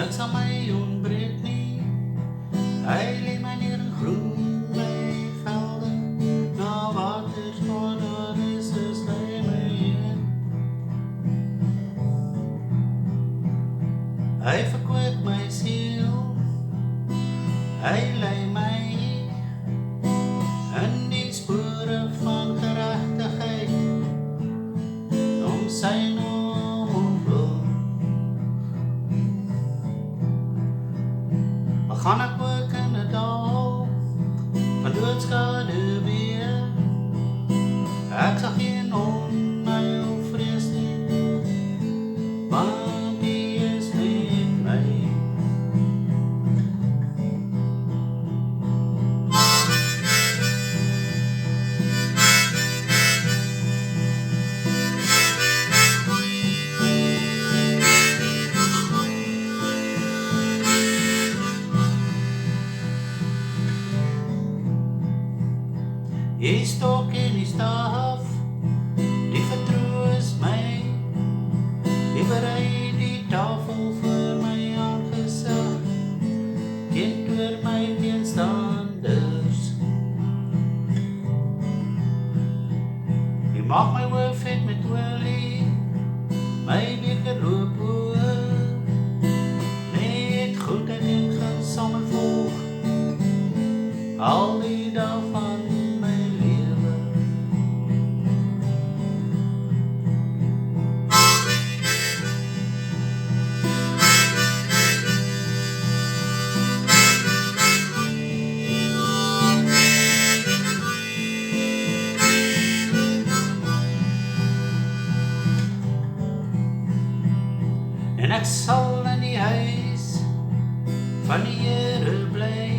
niks aan my ontbreek nie. Hy lê my neer in groen by velde, na waters waar daar is lê my heen. Hy verkoop my siel, hy lei my in die spore van gerechtigheid, om sy naam ontwil. Al gaan ek ook in die dal van doodskade weer, ek sal geen onheil vrees nie, want die is met my. Die stok en die staf, die vertroos my, die berei die tafel vir my aangesig, teenoor my teenstanders. Die maak my hoof vet met olie, my beker loop oor, net goedheid en guns sal my volg, al die dag van my lewe. En ek sal in die huis van die Here bly,